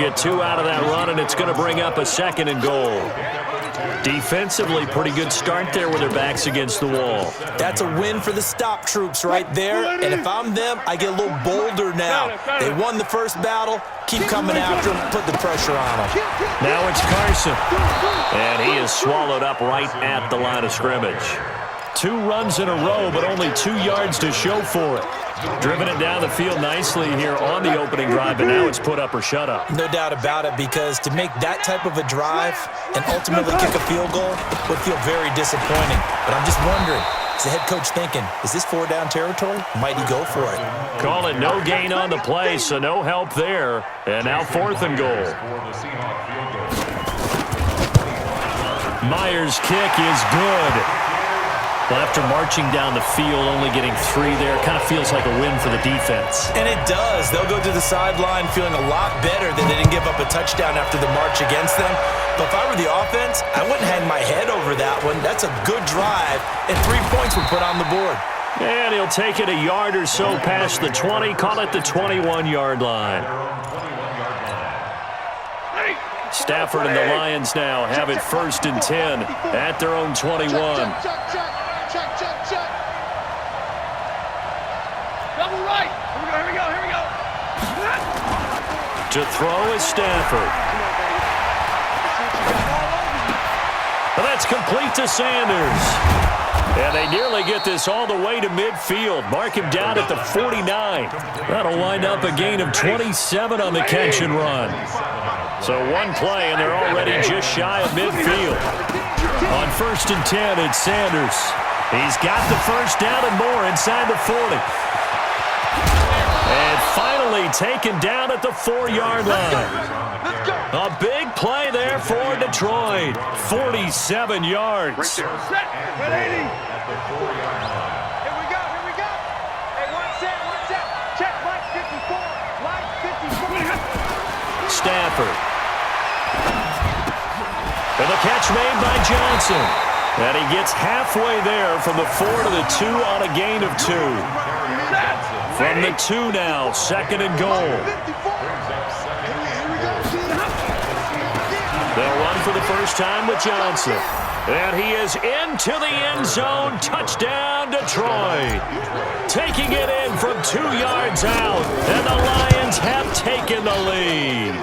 get 2 out of that run, and it's going to bring up a 2nd and goal. Defensively, pretty good start there with their backs against the wall. That's a win for the stop troops right there. And if I'm them, I get a little bolder now. They won the first battle. Keep coming after them. Put the pressure on them. Now it's Carson. And he is swallowed up right at the line of scrimmage. 2 runs in a row, but only 2 yards to show for it. Driven it down the field nicely here on the opening drive, but now it's put up or shut up. No doubt about it, because to make that type of a drive and ultimately kick a field goal would feel very disappointing. But I'm just wondering, is the head coach thinking, is this 4-down territory? Might he go for it? Call it no gain on the play, so no help there. And now 4th and goal. Myers' kick is good. Well, after marching down the field, only getting 3 there, kind of feels like a win for the defense. And it does. They'll go to the sideline feeling a lot better that they didn't give up a touchdown after the march against them. But if I were the offense, I wouldn't hang my head over that one. That's a good drive, and 3 points were put on the board. And he'll take it a yard or so past the 20, call it the 21-yard line. Stafford and the Lions now have it 1st and 10 at their own 21. Double right. Here we go. To throw is Stafford. Well, that's complete to Sanders. And they nearly get this all the way to midfield. Mark him down at the 49. That'll wind up a gain of 27 on the catch and run. So 1 play, and they're already just shy of midfield. On 1st and 10, it's Sanders. He's got the first down and more inside the 40. And finally taken down at the 4-yard line. A big play there for Detroit. 47 yards. Here we go. Hey, watch out. Check Mike 54. Stafford. And the catch made by Johnson. And he gets halfway there from the 4 to the 2 on a gain of 2. From the 2 now, 2nd and goal. They'll run for the first time with Johnson. And he is into the end zone. Touchdown, Detroit. Taking it in from 2 yards out. And the Lions have taken the lead.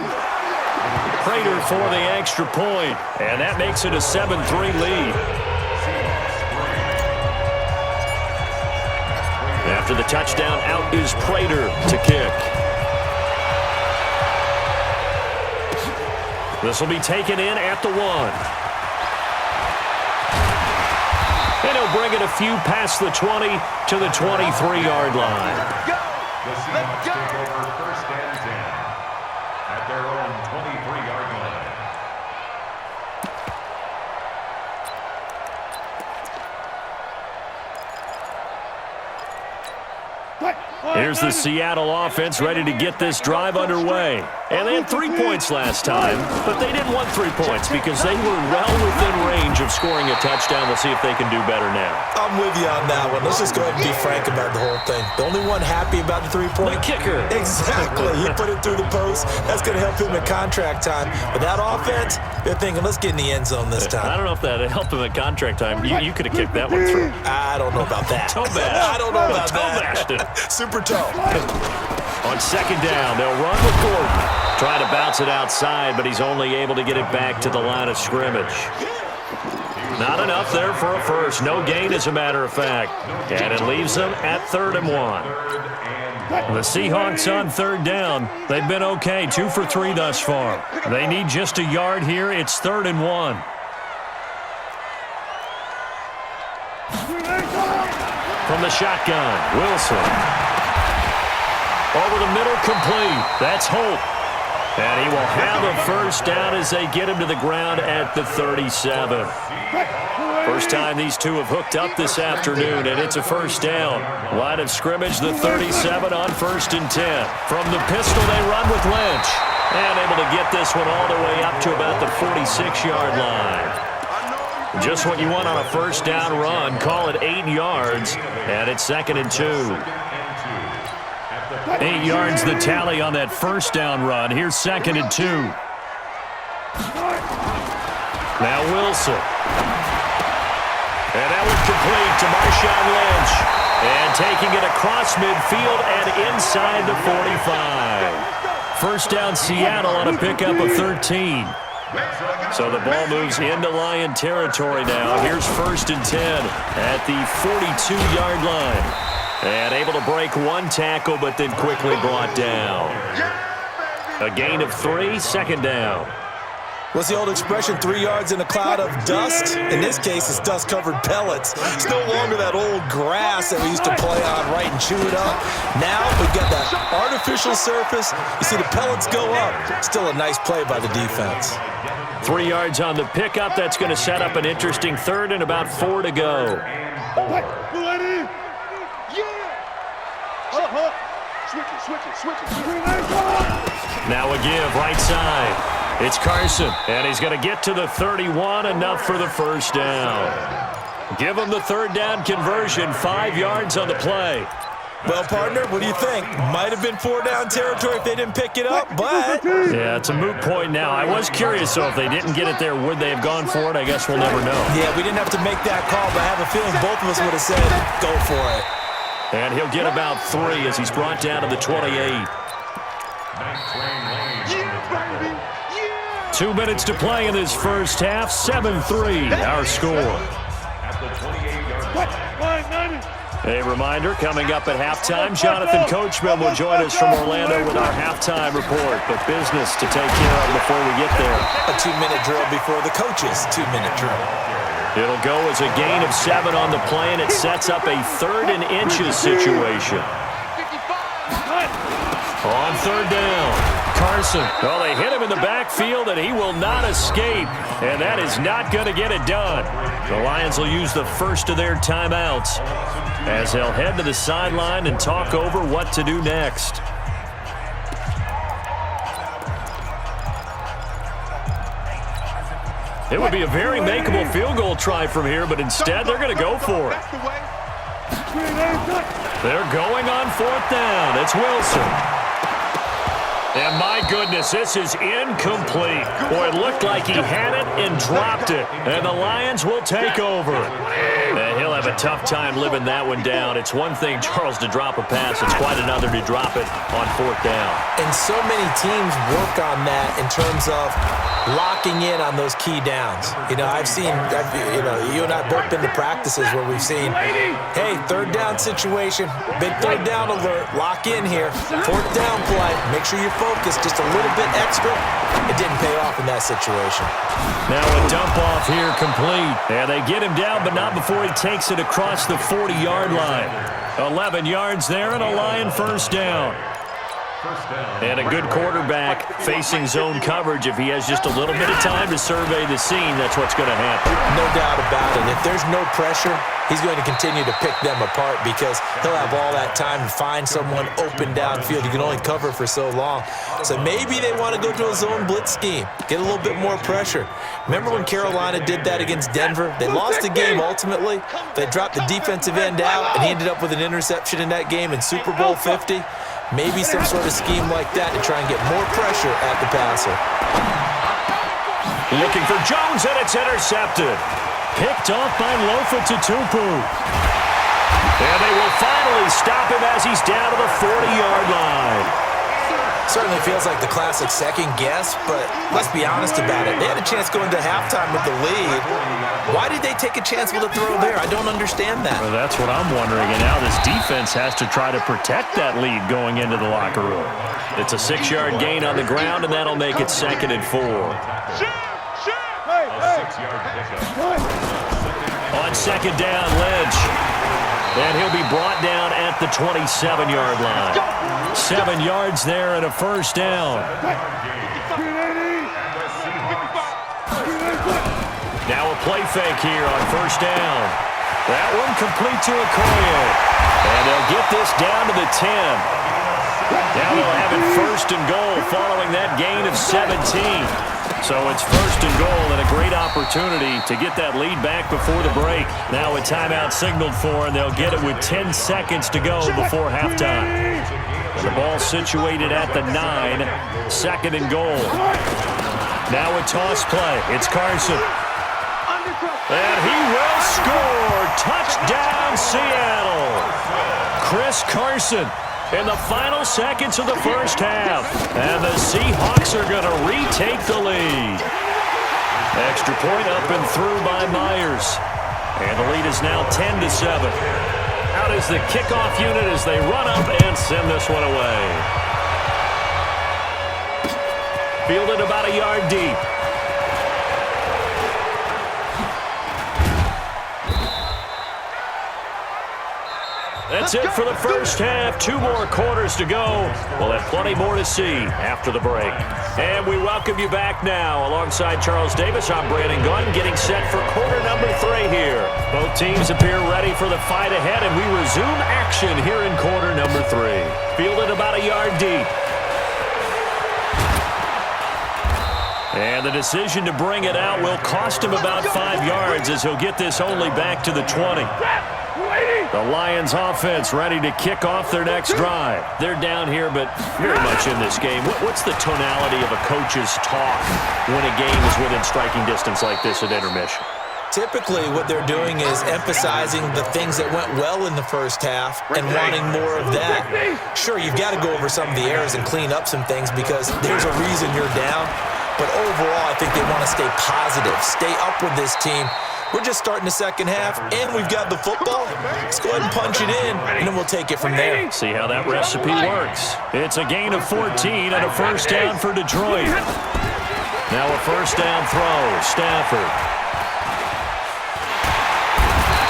Prater for the extra point, and that makes it a 7-3 lead. After the touchdown, out is Prater to kick. This will be taken in at the 1. And he'll bring it a few past the 20 to the 23-yard line. Let's go. First and 10 at their own 23-yard line. Here's the Seattle offense ready to get this drive underway. And they had 3 points last time, but they didn't want 3 points because they were well within range of scoring a touchdown. We'll see if they can do better now. I'm with you on that one. Let's just go ahead and be frank about the whole thing. The only one happy about the 3-point? The kicker. Exactly. He put it through the post. That's going to help him in contract time. But that offense, they're thinking, let's get in the end zone this time. I don't know if that helped him at contract time. You could have kicked that one through. I don't know about that. Toe bash. I don't know about toe that. bashed it. Super toe. On 2nd down, they'll run with Gordon. Trying to bounce it outside, but he's only able to get it back to the line of scrimmage. Not enough there for a first. No gain, as a matter of fact. And it leaves them at 3rd and 1. The Seahawks on 3rd down. They've been okay, 2 for 3 thus far. They need just a yard here. It's 3rd and 1. From the shotgun, Wilson. Over the middle, complete. That's Holt. And he will have a first down as they get him to the ground at the 37. First time these two have hooked up this afternoon, and it's a first down. Line of scrimmage, the 37 on 1st and 10. From the pistol, they run with Lynch. And able to get this one all the way up to about the 46-yard line. Just what you want on a first down run. Call it 8 yards, and it's 2nd and 2. 8 yards the tally on that first down run. Here's 2nd and 2. Now Wilson. And that was complete to Marshawn Lynch. And taking it across midfield and inside the 45. First down Seattle on a pickup of 13. So the ball moves into Lion territory now. Here's 1st and 10 at the 42-yard line. And able to break one tackle, but then quickly brought down. A gain of 3, 2nd down. What's the old expression, 3 yards in a cloud of dust? In this case, it's dust-covered pellets. It's no longer that old grass that we used to play on, right, and chew it up. Now we've got that artificial surface. You see the pellets go up. Still a nice play by the defense. 3 yards on the pickup. That's going to set up an interesting 3rd and about 4 to go. Now a give, right side. It's Carson, and he's going to get to the 31, enough for the first down. Give him the 3rd down conversion, 5 yards on the play. Well, partner, what do you think? Might have been 4 down territory if they didn't pick it up, but... Yeah, it's a moot point now. I was curious, so if they didn't get it there, would they have gone for it? I guess we'll never know. Yeah, we didn't have to make that call, but I have a feeling both of us would have said, go for it. And he'll get about 3 as he's brought down to the 28. 2 minutes to play in this first half. 7-3, our score. A reminder, coming up at halftime, Jonathan Coachman will join us from Orlando with our halftime report. But business to take care of before we get there. A 2-minute drill before the coach's 2-minute drill. It'll go as a gain of 7 on the play, and it sets up a 3rd and inches situation. On 3rd down. Carson. Well, they hit him in the backfield, and he will not escape. And that is not going to get it done. The Lions will use the first of their timeouts as they'll head to the sideline and talk over what to do next. It would be a very makeable field goal try from here, but instead they're going to go for it. They're going on 4th down. It's Wilson. And my goodness, this is incomplete. Boy, it looked like he had it and dropped it. And the Lions will take over. And he'll have a tough time living that one down. It's one thing, Charles, to drop a pass. It's quite another to drop it on 4th down. And so many teams work on that in terms of locking in on those key downs. You know, you and I both been to practices where we've seen, hey, 3rd down situation, big 3rd down alert, lock in here, 4th down play, make sure you're focused just a little bit extra. It didn't pay off in that situation. Now a dump off here complete. And they get him down, but not before he takes it across the 40-yard line. 11 yards there and a Lion first down. And a good quarterback facing zone coverage. If he has just a little bit of time to survey the scene, that's what's going to happen. No doubt about it. If there's no pressure, he's going to continue to pick them apart because he'll have all that time to find someone open downfield. You can only cover for so long. So maybe they want to go to a zone blitz scheme, get a little bit more pressure. Remember when Carolina did that against Denver? They lost the game ultimately. They dropped the defensive end out, and he ended up with an interception in that game in Super Bowl 50. Maybe some sort of scheme like that to try and get more pressure at the passer. Looking for Jones, and it's intercepted. Picked off by Lofa Tutupu. And they will finally stop him as he's down to the 40-yard line. Certainly feels like the classic second guess, but let's be honest about it. They had a chance going to halftime with the lead. Why did they take a chance with a throw there? I don't understand that. Well, that's what I'm wondering. And now this defense has to try to protect that lead going into the locker room. It's a 6-yard gain on the ground, and that'll make it 2nd and 4. On 2nd down, Lynch. And he'll be brought down at the 27-yard line. 7 yards there and a first down. Now a play fake here on first down. That one complete to Okoye. And they'll get this down to the 10. Now they'll have it 1st and goal following that gain of 17. So it's 1st and goal and a great opportunity to get that lead back before the break. Now a timeout signaled for, and they'll get it with 10 seconds to go before halftime. And the ball situated at the 9, 2nd and goal. Now a toss play. It's Carson. And he will score. Touchdown, Seattle. Chris Carson in the final seconds of the first half. And the Seahawks are going to retake the lead. Extra point up and through by Myers. And the lead is now 10-7. Out is the kickoff unit as they run up and send this one away. Fielded about a yard deep. That's it for the first half. 2 more quarters to go. We'll have plenty more to see after the break. And we welcome you back now. Alongside Charles Davis, I'm Brandon Gunn, getting set for quarter number 3 here. Both teams appear ready for the fight ahead, and we resume action here in quarter number 3. Fielded about a yard deep. And the decision to bring it out will cost him about 5 yards as he'll get this only back to the 20. The Lions offense ready to kick off their next drive. They're down here, but very much in this game. What's the tonality of a coach's talk when a game is within striking distance like this at intermission? Typically, what they're doing is emphasizing the things that went well in the first half and wanting more of that. Sure, you've got to go over some of the errors and clean up some things because there's a reason you're down. But overall, I think they want to stay positive, stay up with this team. We're just starting the second half, and we've got the football. Let's go ahead and punch it in, and then we'll take it from there. See how that recipe works. It's a gain of 14 and a first down for Detroit. Now a first down throw, Stafford.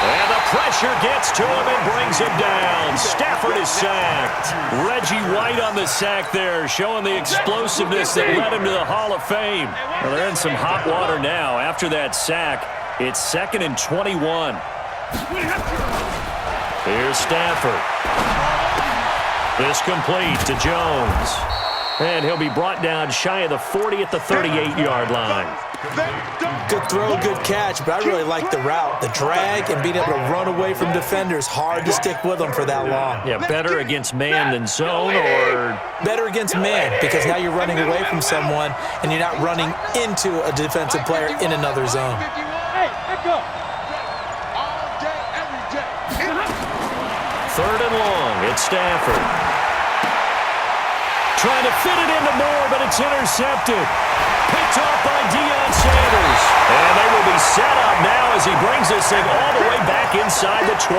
And the pressure gets to him and brings him down. Stafford is sacked. Reggie White on the sack there, showing the explosiveness that led him to the Hall of Fame. Well, they're in some hot water now after that sack. It's 2nd and 21. Here's Stafford. This complete to Jones. And he'll be brought down shy of the 40 at the 38-yard line. Good throw, good catch, but I really like the route. The drag and being able to run away from defenders, hard to stick with them for that long. Yeah, better against man than zone, or? Better against man, because now you're running away from someone and you're not running into a defensive player in another zone. Third and long, it's Stafford. Trying to fit it into Moore, but it's intercepted. Picked off by Deion Sanders. And they will be set up now as he brings this thing all the way back inside the 20.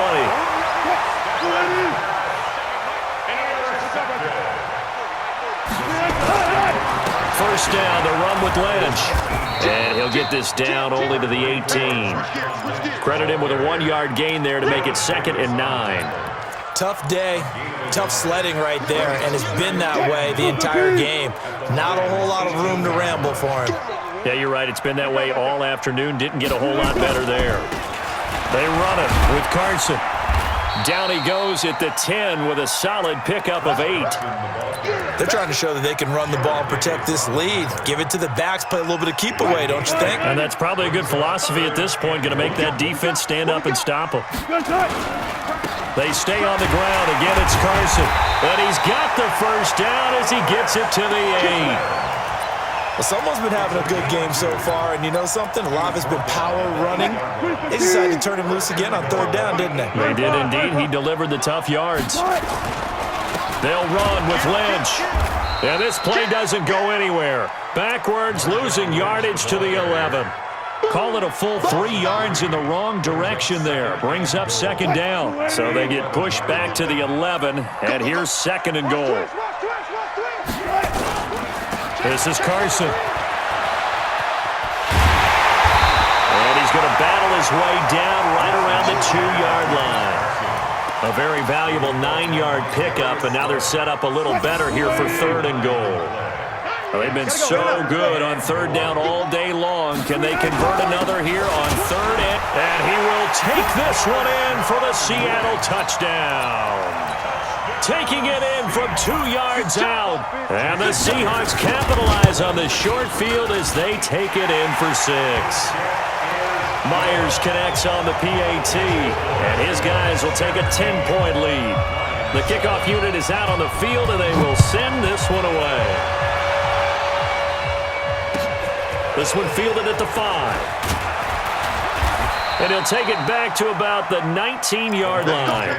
First down, the run with Lynch. And he'll get this down only to the 18. Credit him with a 1-yard gain there to make it 2nd and 9. Tough day, tough sledding right there, and it's been that way the entire game. Not a whole lot of room to ramble for him. Yeah, you're right. It's been that way all afternoon. Didn't get a whole lot better there. They run it with Carson. Down he goes at the 10 with a solid pickup of 8. They're trying to show that they can run the ball and protect this lead. Give it to the backs, play a little bit of keep away, don't you think? And that's probably a good philosophy at this point, going to make that defense stand up and stop them. They stay on the ground. Again, it's Carson. And he's got the first down as he gets it to the 8. Well, someone's been having a good game so far, and you know something? A lot of it's been power running. They decided to turn him loose again on 3rd down, didn't they? They did indeed. He delivered the tough yards. They'll run with Lynch. And this play doesn't go anywhere. Backwards, losing yardage to the 11. Call it a full 3 yards in the wrong direction there. Brings up 2nd down. So they get pushed back to the 11, and here's 2nd and goal. This is Carson. And he's going to battle his way down right around the 2-yard line. A very valuable 9-yard pickup, and now they're set up a little better here for 3rd and goal. Well, they've been so good on 3rd down all day long. Can they convert another here on 3rd? And he will take this one in for the Seattle touchdown. Taking it in from 2 yards out. And the Seahawks capitalize on the short field as they take it in for 6. Myers connects on the PAT, and his guys will take a 10-point lead. The kickoff unit is out on the field, and they will send this one away. This one fielded at the 5. And he'll take it back to about the 19-yard line.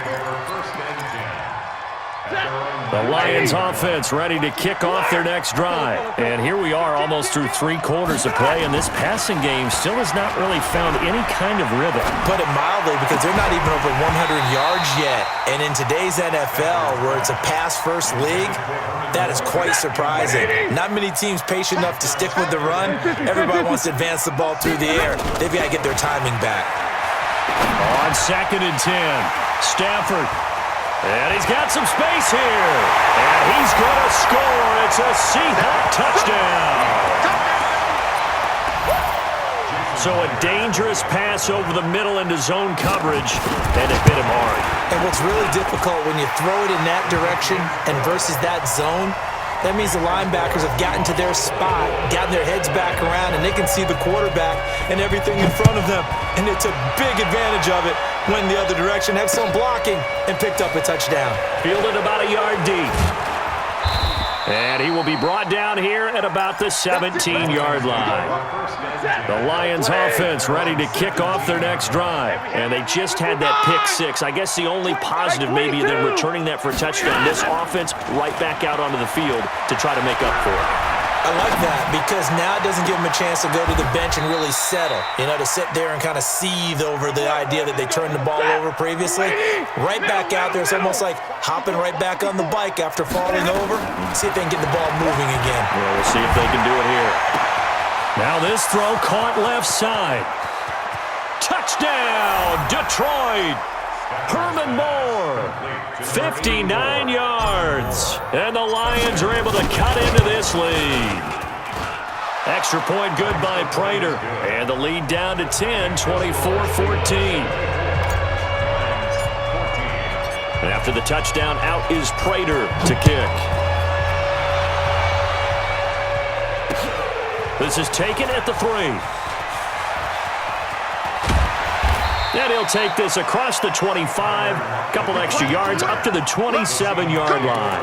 The Lions offense ready to kick off their next drive. And here we are almost through 3 quarters of play, and this passing game still has not really found any kind of rhythm. Put it mildly, because they're not even over 100 yards yet. And in today's NFL, where it's a pass-first league, that is quite surprising. Not many teams patient enough to stick with the run. Everybody wants to advance the ball through the air. They've got to get their timing back. On 2nd and 10, Stafford. And he's got some space here. And he's going to score. It's a Seahawk touchdown. So a dangerous pass over the middle into zone coverage, and it hit him hard. And what's really difficult when you throw it in that direction and versus that zone, that means the linebackers have gotten to their spot, gotten their heads back around, and they can see the quarterback and everything in front of them. And it's a big advantage of it when the other direction, excellent blocking, and picked up a touchdown. Fielded about a yard deep. And he will be brought down here at about the 17-yard line. The Lions offense ready to kick off their next drive. And they just had that pick 6. I guess the only positive maybe them returning that for a touchdown. This offense right back out onto the field to try to make up for it. I like that, because now it doesn't give them a chance to go to the bench and really settle, to sit there and kind of seethe over the idea that they turned the ball over previously. Right back out there, it's almost like hopping right back on the bike after falling over. See if they can get the ball moving again. Well, we'll see if they can do it here. Now this throw caught left side. Touchdown, Detroit! Herman Moore, 59 yards. And the Lions are able to cut into this lead. Extra point good by Prater. And the lead down to 10, 24-14. And after the touchdown, out is Prater to kick. This is taken at the 3. And he'll take this across the 25, a couple extra yards, up to the 27-yard line.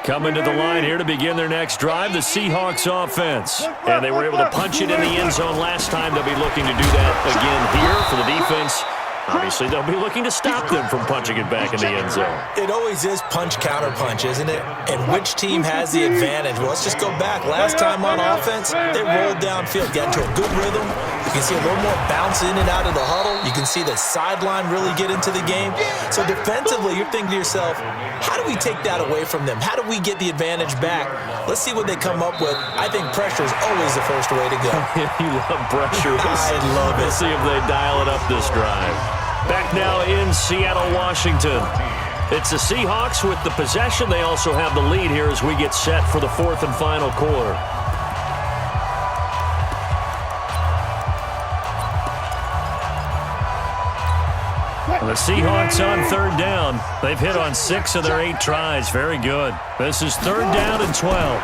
Coming to the line here to begin their next drive, the Seahawks offense. And they were able to punch it in the end zone last time. They'll be looking to do that again here for the defense. Obviously, they'll be looking to stop them from punching it back in the end zone. It always is punch-counter-punch, isn't it? And which team has the advantage? Well, let's just go back. Last time on offense, they rolled downfield, got into a good rhythm. You can see a little more bounce in and out of the huddle. You can see the sideline really get into the game. So defensively, you're thinking to yourself, how do we take that away from them? How do we get the advantage back? Let's see what they come up with. I think pressure is always the first way to go. You love pressure. I love it. We'll see if they dial it up this drive. Back now in Seattle, Washington. It's the Seahawks with the possession. They also have the lead here as we get set for the 4th and final quarter. The Seahawks on 3rd down. They've hit on 6 of their 8 tries. Very good. This is 3rd down and 12.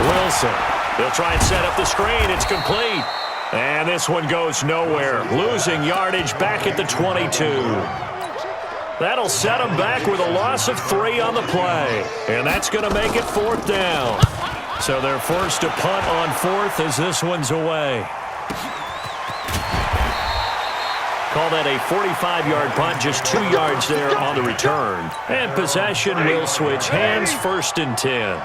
Wilson. They'll try and set up the screen. It's complete. And this one goes nowhere. Losing yardage back at the 22. That'll set them back with a loss of 3 on the play. And that's going to make it 4th down. So they're forced to punt on 4th as this one's away. Call that a 45-yard punt, just 2 yards there on the return. And possession will switch hands, 1st and 10.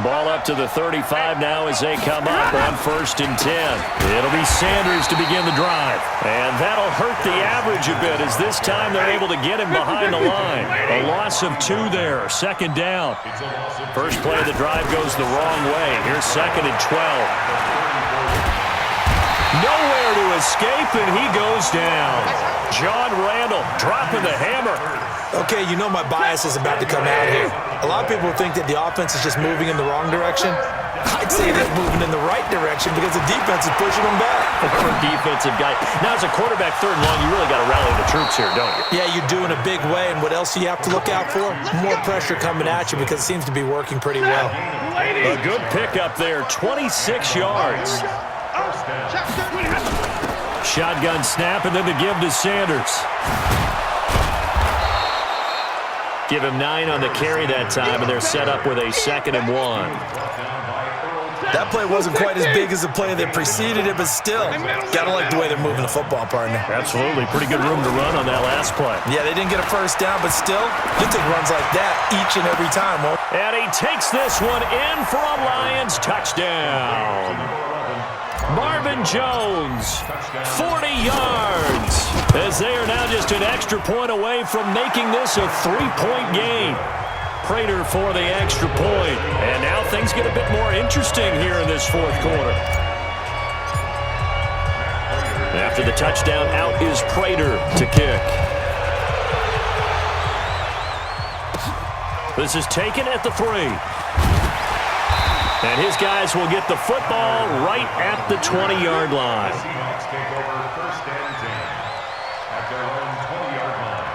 Ball up to the 35 now as they come up on 1st and 10. It'll be Sanders to begin the drive. And that'll hurt the average a bit as this time they're able to get him behind the line. A loss of 2 there, 2nd down. First play of the drive goes the wrong way. Here's 2nd and 12. Nowhere to escape, and he goes down. John Randall dropping the hammer. Okay, you know my bias is about to come out here. A lot of people think that the offense is just moving in the wrong direction. I'd say they're moving in the right direction because the defense is pushing them back. For defensive guy. Now, as a quarterback 3rd and long, you really got to rally the troops here, don't you? Yeah, you do in a big way. And what else do you have to look out for? More pressure coming at you because it seems to be working pretty well. A good pickup there, 26 yards. shotgun snap and then the give to Sanders. Give him 9 on the carry that time, and they're set up with a 2nd and 1. That play wasn't quite as big as the play that preceded it, but still, gotta like the way they're moving the football, partner. Absolutely. Pretty good room to run on that last play. Yeah, they didn't get a first down, but still, you'll take runs like that each and every time. And he takes this one in for a Lions touchdown. Marvin Jones, 40 yards, as they are now just an extra point away from making this a 3-point game. Prater for the extra point. And now things get a bit more interesting here in this 4th quarter. After the touchdown, out is Prater to kick. This is taken at the 3. And his guys will get the football right at the 20-yard line. Seahawks take over 1st and 10 at their own 20-yard line.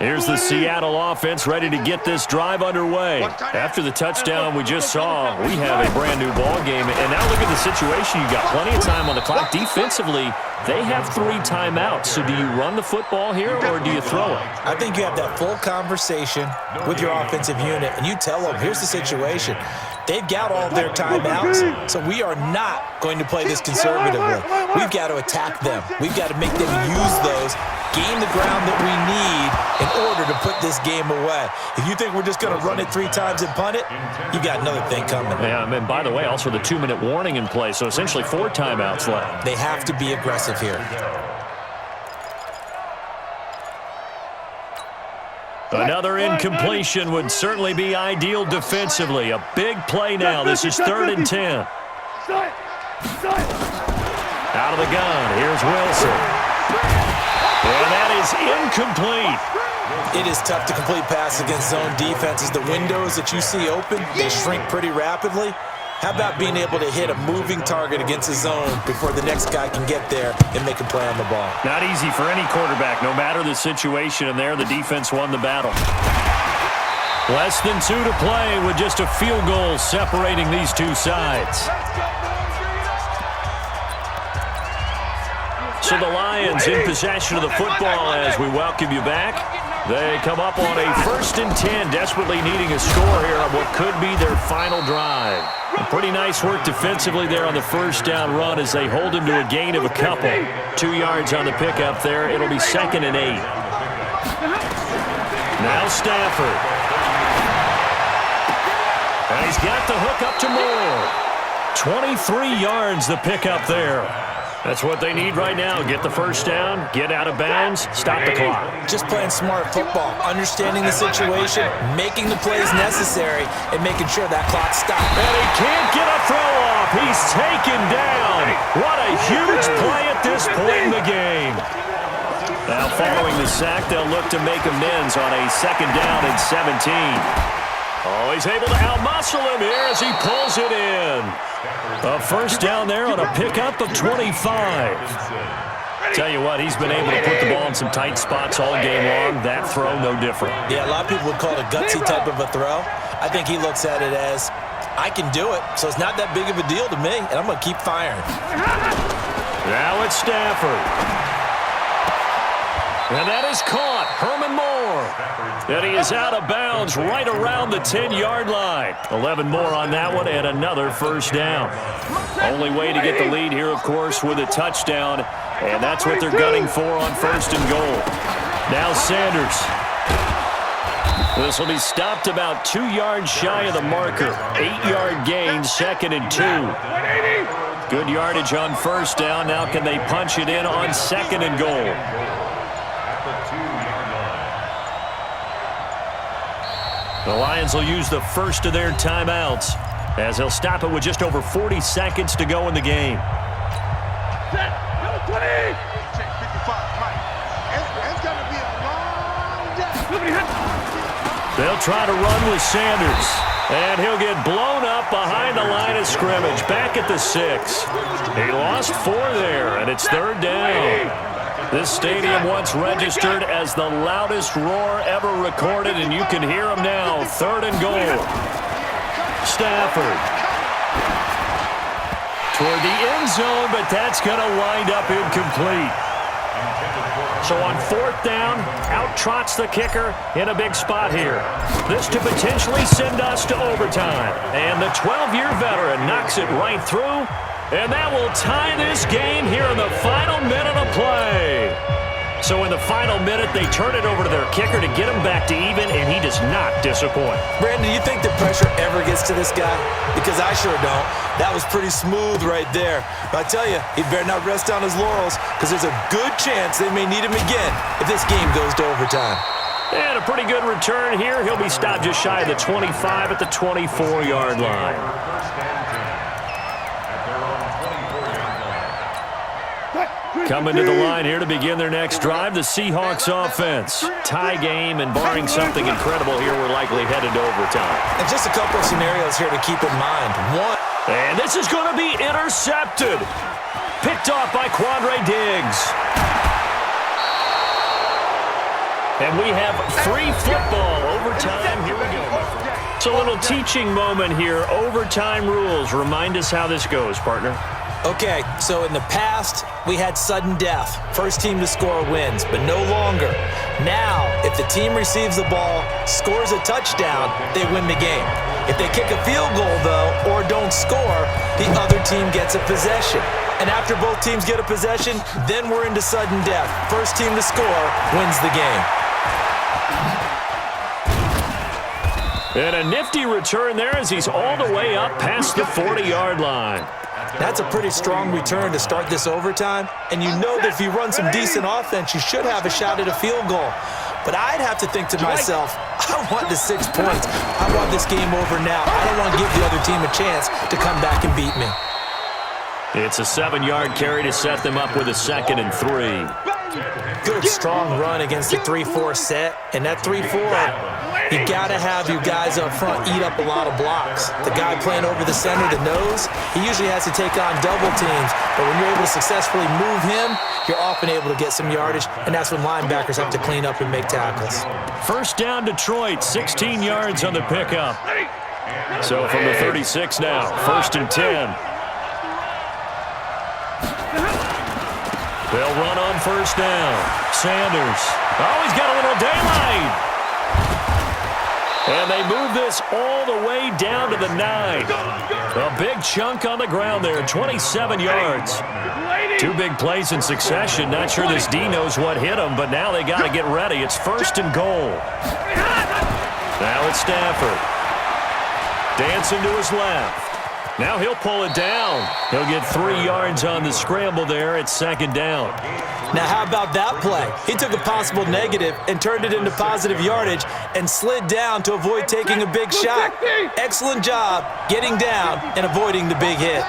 Here's the Seattle offense ready to get this drive underway. After the touchdown we just saw, we have a brand-new ball game. And now look at the situation. You've got plenty of time on the clock. Defensively, they have 3 timeouts. So do you run the football here or do you throw it? I think you have that full conversation with your offensive unit, and you tell them, here's the situation. They've got all of their timeouts, so we are not going to play this conservatively. We've got to attack them. We've got to make them use those, gain the ground that we need in order to put this game away. If you think we're just going to run it 3 times and punt it, you got another thing coming. Yeah, and by the way, also the 2-minute warning in play, so essentially 4 timeouts left. They have to be aggressive here. Another incompletion would certainly be ideal defensively. A big play now. This is 3rd and 10. Out of the gun. Here's Wilson. And that is incomplete. It is tough to complete passes against zone defenses. The windows that you see open, they shrink pretty rapidly. How about being able to hit a moving target against a zone before the next guy can get there and make a play on the ball? Not easy for any quarterback, no matter the situation, and there the defense won the battle. Less than 2 to play with just a field goal separating these two sides. So the Lions in possession of the football as we welcome you back. They come up on a 1st and 10, desperately needing a score here on what could be their final drive. Pretty nice work defensively there on the 1st down run as they hold him to a gain of a couple. 2 yards on the pickup there. It'll be 2nd and 8. Now Stafford. And he's got the hook up to Moore. 23 yards the pickup there. That's what they need right now. Get the 1st down, get out of bounds, stop the clock. Just playing smart football, understanding the situation, making the plays necessary, and making sure that clock stops. And he can't get a throw off. He's taken down. What a huge play at this point in the game. Now following the sack, they'll look to make amends on a 2nd down and 17. Oh, he's able to outmuscle him here as he pulls it in. A 1st down there on a pickup of 25. Tell you what, he's been able to put the ball in some tight spots all game long. That throw, no different. Yeah, a lot of people would call it a gutsy type of a throw. I think he looks at it as, I can do it, so it's not that big of a deal to me, and I'm going to keep firing. Now it's Stafford. And that is caught. Herman Moore. And he is out of bounds right around the 10-yard line. 11 more on that one and another 1st down. Only way to get the lead here, of course, with a touchdown. And that's what they're gunning for on 1st and goal. Now Sanders. This will be stopped about 2 yards shy of the marker. 8-yard gain, 2nd and 2. Good yardage on 1st down. Now can they punch it in on 2nd and goal? The Lions will use the 1st of their timeouts as they'll stop it with just over 40 seconds to go in the game. They'll try to run with Sanders. And he'll get blown up behind the line of scrimmage, back at the 6. He lost 4 there, and it's 3rd down. This stadium once registered as the loudest roar ever recorded, and you can hear him now. 3rd and goal. Stafford. Toward the end zone, but that's going to wind up incomplete. So on 4th down, out trots the kicker in a big spot here. This to potentially send us to overtime. And the 12-year veteran knocks it right through. And that will tie this game here in the final minute of play. So in the final minute, they turn it over to their kicker to get him back to even, and he does not disappoint. Brandon, do you think the pressure ever gets to this guy? Because I sure don't. That was pretty smooth right there. But I tell you, he better not rest on his laurels, because there's a good chance they may need him again if this game goes to overtime. And a pretty good return here. He'll be stopped just shy of the 25 at the 24-yard line. Coming to the line here to begin their next drive, the Seahawks offense. Tie game, and barring something incredible here, we're likely headed to overtime. And just a couple of scenarios here to keep in mind. One. And this is going to be intercepted. Picked off by Quandre Diggs. And we have free football. Overtime. Here we go. It's a little teaching moment here. Overtime rules. Remind us how this goes, partner. Okay, so in the past, we had sudden death. First team to score wins, but no longer. Now, if the team receives the ball, scores a touchdown, they win the game. If they kick a field goal, though, or don't score, the other team gets a possession. And after both teams get a possession, then we're into sudden death. First team to score wins the game. And a nifty return there as he's all the way up past the 40-yard line. That's a pretty strong return to start this overtime. And you know that if you run some decent offense, you should have a shot at a field goal. But I'd have to think to myself, I want the 6 points. I want this game over now. I don't want to give the other team a chance to come back and beat me. It's a 7-yard carry to set them up with a 2nd and 3. Good, strong run against the 3-4 set. And that 3-4... you got to have your guys up front eat up a lot of blocks. The guy playing over the center, the nose, he usually has to take on double teams. But when you're able to successfully move him, you're often able to get some yardage, and that's when linebackers have to clean up and make tackles. First down, Detroit, 16 yards on the pickup. So from the 36 now, 1st and 10. They'll run on 1st down. Sanders. Oh, he's got a little daylight. And they move this all the way down to the 9. A big chunk on the ground there, 27 yards. 2 big plays in succession. Not sure this D knows what hit him, but now they got to get ready. It's 1st and goal. Now it's Stafford. Dancing to his left. Now he'll pull it down. He'll get 3 yards on the scramble there. It's 2nd down. Now, how about that play? He took a possible negative and turned it into positive yardage and slid down to avoid taking a big shot. Excellent job getting down and avoiding the big hit.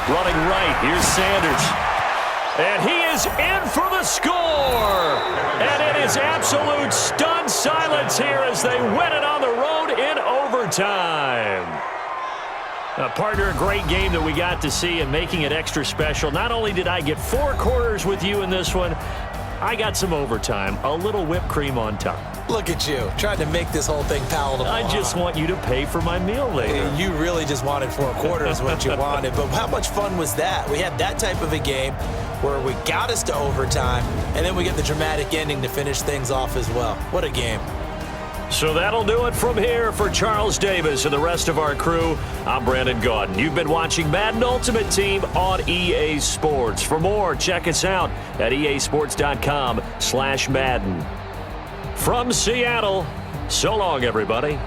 Running right, here's Sanders. And he is in for the score. And it is absolute stunned silence here as they win it on the road in overtime. Partner, a great game that we got to see and making it extra special. Not only did I get 4 quarters with you in this one, I got some overtime, a little whipped cream on top. Look at you, trying to make this whole thing palatable. I just want you to pay for my meal later. You really just wanted 4 quarters what you wanted, but how much fun was that? We had that type of a game where we got us to overtime, and then we get the dramatic ending to finish things off as well. What a game. So that'll do it from here for Charles Davis and the rest of our crew. I'm Brandon Gaudin. You've been watching Madden Ultimate Team on EA Sports. For more, check us out at easports.com/Madden. From Seattle, so long, everybody.